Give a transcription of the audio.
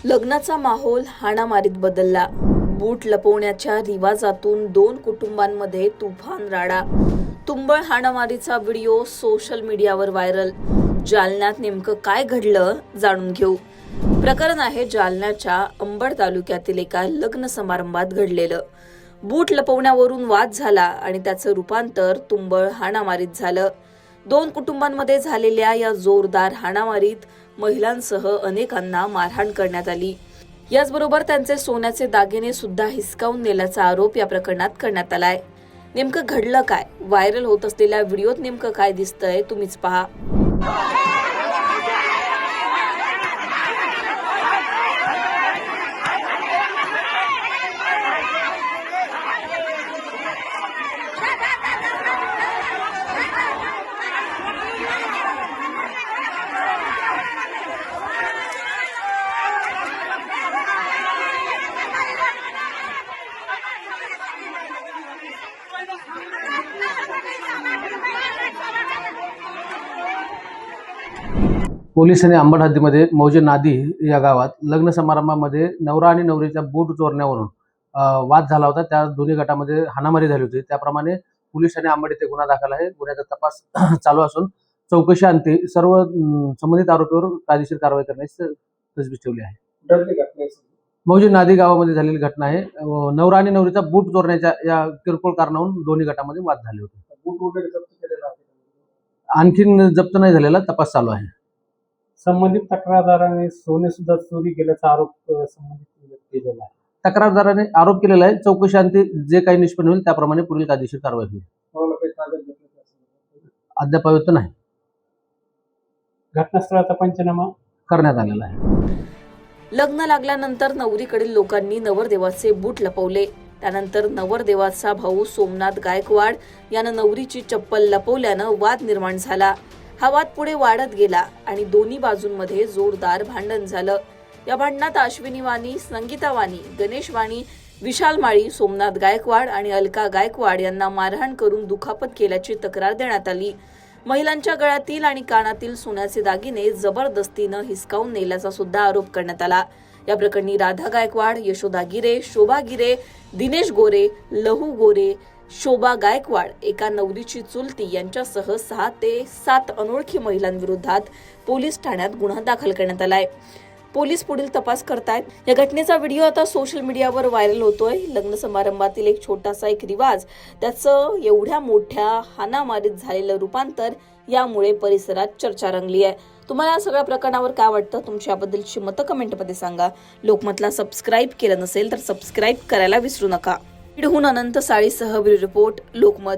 लग्नाचा माहोल हाणामारीत बदलला। बूट लपवण्याच्या रिवाजातून दोन कुटुंबांमध्ये तुफान राडा। तुंबळ हाणामारीचा व्हिडिओ सोशल मीडियावर व्हायरल। जालन्यात नेमकं काय घडलं जाणून घेऊ। प्रकरण आहे जालन्याच्या अंबड तालुक्यातील एका लग्न समारंभात घडलेलं। बूट लपवण्यावरून वाद झाला आणि त्याचं रूपांतर तुंबळ हाणामारीत झालं। दोन कुटुंबांमध्ये झालेल्या या जोरदार हाणामारीत महिलांसह अनेकांना मारहाण करण्यात आली। याचबरोबर त्यांचे सोन्याचे दागिने सुद्धा हिसकावून नेल्याचा आरोप या प्रकरणात करण्यात आलाय। नेमकं घडलं काय? व्हायरल होत असलेल्या व्हिडिओत नेमकं काय दिसतंय तुम्हीच पहा। पोलिसांनी अंबड हद्दीमध्ये मौजे नादी या गावात लग्न समारंभामध्ये नवरा आणि नवरीच्या बूट चोरण्यावरून वाद झाला होता। त्या दोन्ही गटामध्ये हाणामारी झाली होती। त्याप्रमाणे पोलिसांनी अंबड येथे गुन्हा दाखल आहे। गुन्ह्याचा तपास चालू असून चौकशी अंती सर्व संबंधित आरोपीवर कायदेशीर कारवाई करण्याची तजवीज ठेवली आहे। मौजे नादी गावामध्ये झालेली घटना आहे। नवरा आणि नवरीचा बूट चोरण्याच्या या किरकोळ कारणावरून दोन्ही गटामध्ये वाद झाले होते। बूट वगैरे जप्त केलेला आहे, आणखीन जप्त नाही झालेला, तपास चालू आहे। संबंधित तक्रारदाराने सोने सुद्धा चोरी केल्याचा आरोप संबंधित केलेला आहे। तक्रारदाराने आरोप केलेला आहे। चौकशी अंती जे काही निष्पन्न होईल त्याप्रमाणे पुढील कायदेशीर कारवाई होईल। अद्याप नाही। घटनास्थळाचा पंचनामा करण्यात आलेला आहे। लग्न लागल्यानंतर नवरीकडील लोकांनी नवरदेवाचे बूट लपवले। त्यानंतर नवरदेवाचा भाऊ सोमनाथ गायकवाड यानं नवरीची चप्पल लपवल्यानं वाद निर्माण झाला। हा वाद पुढे वाढत गेला आणि दोन्ही बाजूंमध्ये जोरदार भांडण झालं। या भांडणात अश्विनी वाणी, संगीता वाणी, गणेश वाणी, विशाल माळी, सोमनाथ गायकवाड आणि अलका गायकवाड यांना मारहाण करून दुखापत केल्याची तक्रार देण्यात आली। महिलांच्या गळ्यातील आणि कानातील सोन्याचे दागिने जबरदस्तीनं हिसकावून नेल्याचा सुद्धा आरोप करण्यात आला। या प्रकरणी राधा गायकवाड, यशोदा गिरे, शोभा गिरे, दिनेश गोरे, लहू गोरे, शोभा गायकवाड, एका नवरीची चुलती यांच्यासह 6 ते 7 अनोळखी महिलांविरोधात पोलीस ठाण्यात गुन्हा दाखल करण्यात आलाय। पोलीस पुढील तपास करतायत। या घटनेचा व्हिडिओ आता सोशल मीडियावर व्हायरल होतोय। लग्न समारंभातील एक छोटासा रिवाज, त्याचं एवढ्या मोठ्या हाणामारीत झालेलं रूपांतर, यामुळे परिसरात चर्चा रंगली आहे। तुम्हाला या सगळ्या प्रकरणावर काय वाटतं? तुमच्या याबद्दलची मतं कमेंटमध्ये सांगा। लोकमतला सबस्क्राईब केलं नसेल तर सबस्क्राईब करायला विसरू नका। बीडहून अनंत साळीसह ब्युरो रिपोर्ट, लोकमत।